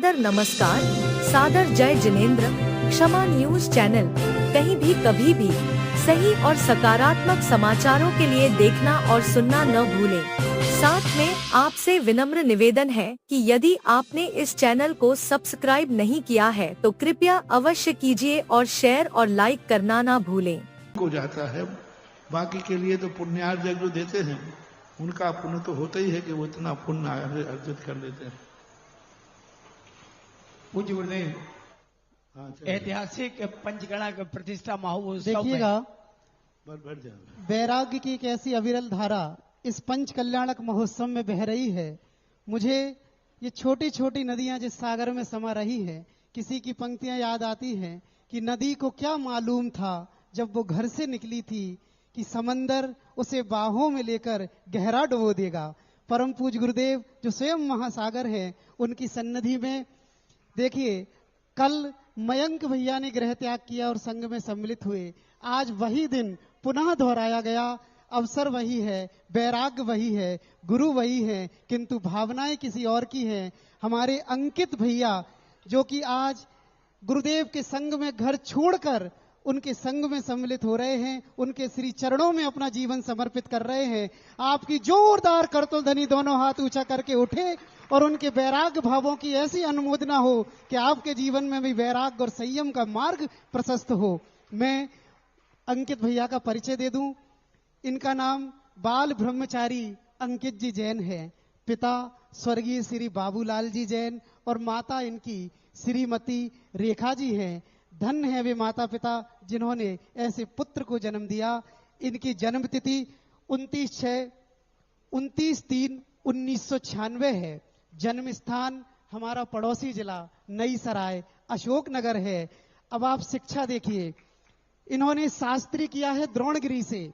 सादर नमस्कार, सादर जय जिनेंद्र। क्षमा न्यूज चैनल कहीं भी कभी भी सही और सकारात्मक समाचारों के लिए देखना और सुनना न भूलें। साथ में आपसे विनम्र निवेदन है कि यदि आपने इस चैनल को सब्सक्राइब नहीं किया है तो कृपया अवश्य कीजिए और शेयर और लाइक करना ना भूलें। हो जाता है, बाकी के लिए तो पुण्यार्जक जो देते हैं उनका पुण्य तो होता ही है कि वो इतना पुण्य अर्जित कर लेते हैं। पूज्य गुरुदेव, हाँ, ऐतिहासिक पंचगणा का प्रतिष्ठा महोत्सव देखिएगा, बढ़ जाएगा। वैराग्य की एक ऐसी अविरल धारा इस पंच कल्याणक महोत्सव में बह रही है। मुझे ये छोटी छोटी नदियां जिस सागर में समा रही है, किसी की पंक्तियां याद आती हैं कि नदी को क्या मालूम था जब वो घर से निकली थी कि समंदर उसे बाहों में लेकर गहरा डुबो देगा। परम पूज्य गुरुदेव जो स्वयं महासागर है, उनकी सन्निधि में देखिए, कल मयंक भैया ने गृह त्याग किया और संघ में सम्मिलित हुए। आज वही दिन पुनः दोहराया गया। अवसर वही है, वैराग्य वही है, गुरु वही है, किंतु भावनाएं किसी और की हैं। हमारे अंकित भैया जो कि आज गुरुदेव के संग में घर छोड़कर उनके संग में सम्मिलित हो रहे हैं, उनके श्री चरणों में अपना जीवन समर्पित कर रहे हैं। आपकी जोरदार करतल ध्वनि दोनों हाथ ऊंचा करके उठे और उनके वैराग्य भावों की ऐसी अनुमोदना हो कि आपके जीवन में भी वैराग्य और संयम का मार्ग प्रशस्त हो। मैं अंकित भैया का परिचय दे दूं। इनका नाम बाल ब्रह्मचारी अंकित जी जैन है। पिता स्वर्गीय श्री बाबूलाल जी जैन और माता इनकी श्रीमती रेखा जी हैं। धन्य है वे माता पिता जिन्होंने ऐसे पुत्र को जन्म दिया। इनकी जन्म तिथि 29/3/1996 है। जन्म स्थान हमारा पड़ोसी जिला नई सराय अशोकनगर है। अब आप शिक्षा देखिए, इन्होंने शास्त्री किया है द्रोणगिरी से,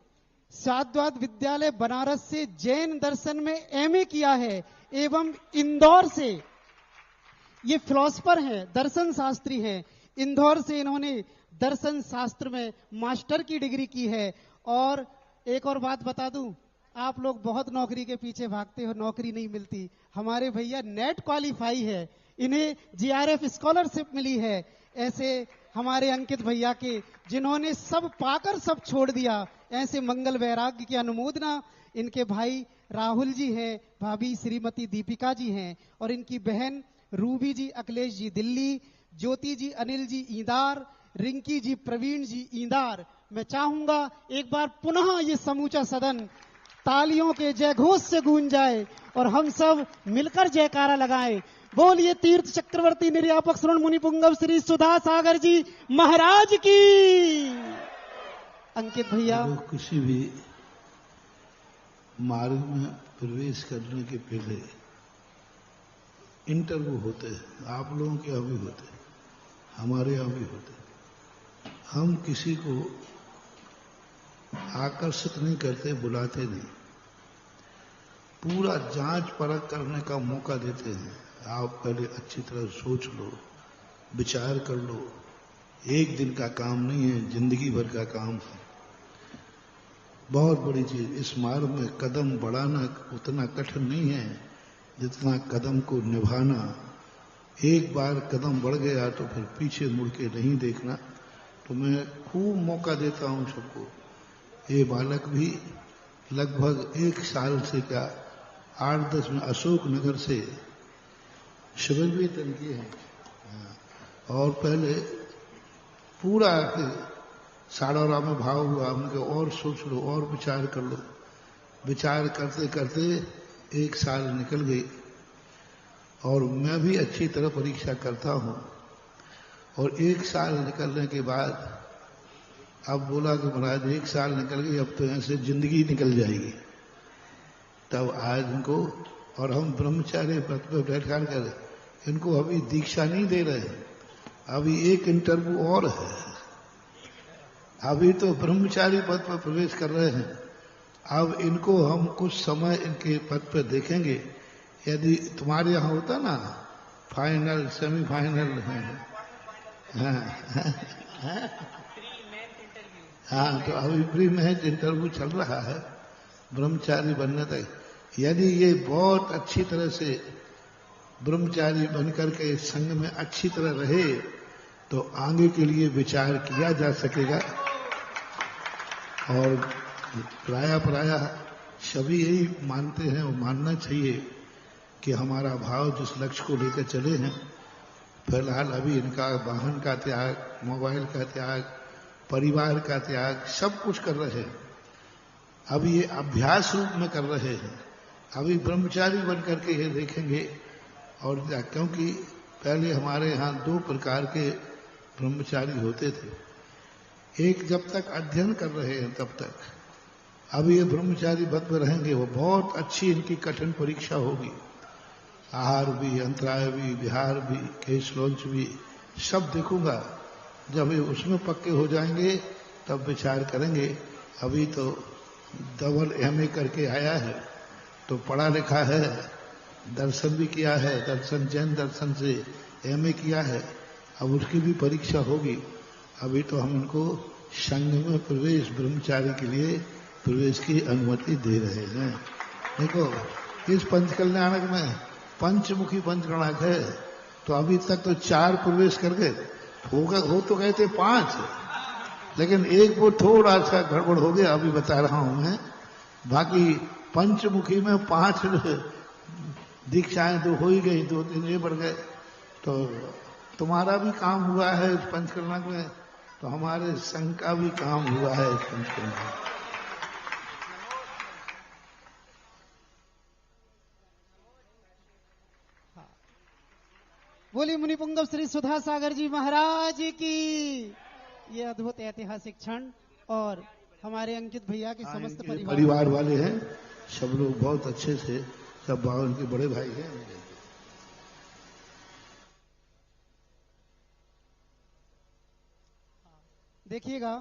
साद्वाद विद्यालय बनारस से जैन दर्शन में एमए किया है, एवं इंदौर से ये फिलोसफर हैं, दर्शन शास्त्री हैं। इंदौर से इन्होंने दर्शन शास्त्र में मास्टर की डिग्री की है। और एक और बात बता दूं, आप लोग बहुत नौकरी के पीछे भागते हो, नौकरी नहीं मिलती। हमारे भैया नेट क्वालिफाई है, इन्हें जीआरएफ स्कॉलरशिप मिली है। ऐसे हमारे अंकित भैया के जिन्होंने सब पाकर सब छोड़ दिया, ऐसे मंगल वैराग्य की अनुमोदना इनके भाई राहुल जी हैं, भाभी श्रीमती दीपिका जी हैं और इनकी बहन रूबी जी अखिलेश जी दिल्ली, ज्योति जी अनिल जी ईंदार, रिंकी जी प्रवीण जी ईंदार। मैं चाहूंगा एक बार पुनः ये समूचा सदन तालियों के जयघोष से गूंज जाए और हम सब मिलकर जयकारा लगाएं। बोलिए तीर्थ चक्रवर्ती निर्यापक श्रवण मुनि पुंगव श्री सुधा सागर जी महाराज की। अंकित भैया, किसी भी मार्ग में प्रवेश करने के पहले इंटरव्यू होते हैं। आप लोगों के यहाँ भी होते हैं, हमारे यहाँ भी होते हैं। हम किसी को आकर्षित नहीं करते, बुलाते नहीं, पूरा जांच परख करने का मौका देते हैं। आप पहले अच्छी तरह सोच लो, विचार कर लो। एक दिन का काम नहीं है, जिंदगी भर का काम है। बहुत बड़ी चीज, इस मार्ग में कदम बढ़ाना उतना कठिन नहीं है जितना कदम को निभाना। एक बार कदम बढ़ गया तो फिर पीछे मुड़ के नहीं देखना। तो मैं खूब मौका देता हूं सबको। ये बालक भी लगभग 1 साल से क्या 8-10 में अशोकनगर से शिविर भी अटेंड किए हैं। और पहले पूरा साड़ौरा में भाव हुआ, हमने और सोच लो और विचार कर लो। विचार करते करते 1 साल निकल गई और मैं भी अच्छी तरह परीक्षा करता हूं। और 1 साल निकलने के बाद अब बोला कि महाराज 1 साल निकल गई, अब तो ऐसे जिंदगी निकल जाएगी। तब आज इनको, और हम ब्रह्मचार्य पद पर बैठा कर इनको अभी दीक्षा नहीं दे रहे, अभी एक इंटरव्यू और है। अभी तो ब्रह्मचारी पद पर प्रवेश कर रहे हैं। अब इनको हम कुछ समय इनके पद पर देखेंगे। यदि तुम्हारे यहाँ होता ना फाइनल सेमीफाइनल है, हाँ, तो अभी प्री मैच इंटरव्यू चल रहा है ब्रह्मचारी बनने तक। यदि ये बहुत अच्छी तरह से ब्रह्मचारी बनकर के इस संघ में अच्छी तरह रहे तो आगे के लिए विचार किया जा सकेगा। और प्राय सभी यही मानते हैं और मानना चाहिए कि हमारा भाव जिस लक्ष्य को लेकर चले हैं, फिलहाल अभी इनका वाहन का त्याग, मोबाइल का त्याग, परिवार का त्याग सब कुछ कर रहे हैं। अभी ये अभ्यास रूप में कर रहे हैं। अभी ब्रह्मचारी बन करके ये देखेंगे। और क्योंकि पहले हमारे यहाँ 2 प्रकार के ब्रह्मचारी होते थे। एक जब तक अध्ययन कर रहे हैं तब तक, अभी ये ब्रह्मचारी पद में रहेंगे, वो बहुत अच्छी इनकी कठिन परीक्षा होगी। आहार भी, अंतराय भी, विहार भी, केश लौंच भी सब देखूंगा। जब ये उसमें पक्के हो जाएंगे तब विचार करेंगे। अभी तो डबल MA करके आया है, तो पढ़ा लिखा है, दर्शन भी किया है, दर्शन जैन दर्शन से MA किया है। अब उसकी भी परीक्षा होगी। अभी तो हम उनको संघ में प्रवेश, ब्रह्मचारी के लिए प्रवेश की अनुमति दे रहे हैं। देखो, इस पंचकल्याणक में पंचमुखी पंचगणक है, तो अभी तक तो 4 प्रवेश कर गए। हो तो गए थे 5, लेकिन एक वो थोड़ा सा गड़बड़ हो गया, अभी बता रहा हूं मैं। बाकी पंचमुखी में 5 दीक्षाएं तो हो ही गई, 2-3 ये बढ़ गए। तो तुम्हारा भी काम हुआ है इस पंचकल्याणक में, तो हमारे संघ का भी काम हुआ है इस पंचकल्याणक में। बोली मुनिपुंगव श्री सुधा सागर जी महाराज की। ये अद्भुत ऐतिहासिक क्षण, और हमारे अंकित भैया के समस्त परिवार वाले हैं, सब लोग बहुत अच्छे से, सब उनके बड़े भाई हैं। देखिएगा,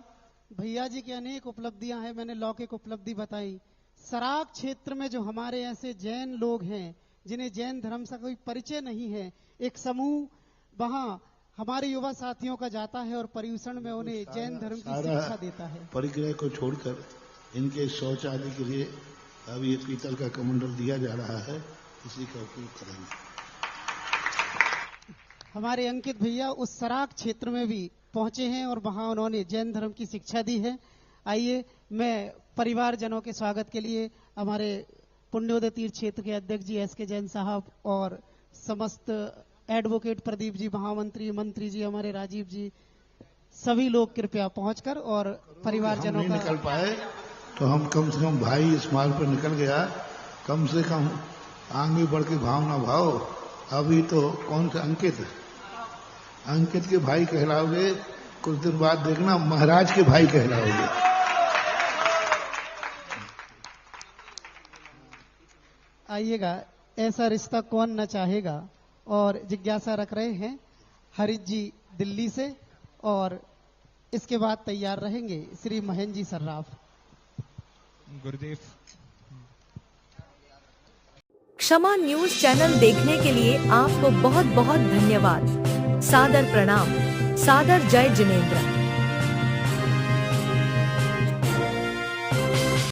भैया जी की अनेक उपलब्धियां हैं। मैंने लौकिक उपलब्धि बताई। सराक क्षेत्र में जो हमारे ऐसे जैन लोग हैं जिन्हें जैन धर्म से कोई परिचय नहीं है, एक समूह वहां हमारे युवा साथियों का जाता है और पर्यूषण में उन्हें जैन धर्म की शिक्षा देता है। परिग्रह को छोड़कर इनके शौच आदि के लिए अभी पीतल का कमंडल दिया जा रहा है, इसी का उपयोग करेंगे। हमारे अंकित भैया उस सराक क्षेत्र में भी पहुंचे हैं और वहां उन्होंने जैन धर्म की शिक्षा दी है। आइए, मैं परिवारजनों के स्वागत के लिए हमारे पुण्योदय तीर्थ क्षेत्र के अध्यक्ष जी SK जैन साहब और समस्त एडवोकेट प्रदीप जी, महामंत्री, मंत्री जी, हमारे राजीव जी, सभी लोग कृपया पहुंचकर और परिवारजनों का। निकल पाए तो हम कम से कम, भाई इस मार्ग पर निकल गया, कम से कम आगे बढ़ के भावना भाव। अभी तो कौन सा अंकित के भाई कहलाओगे, कुछ दिन बाद देखना महाराज के भाई कहलाओगे। आइएगा, ऐसा रिश्ता कौन न चाहेगा। और जिज्ञासा रख रहे हैं हरीश जी दिल्ली से, और इसके बाद तैयार रहेंगे श्री महेंद्र जी सर्राफ। गुरुदेव। क्षमा न्यूज चैनल देखने के लिए आपको बहुत बहुत धन्यवाद। सादर प्रणाम। सादर जय जिनेंद्र।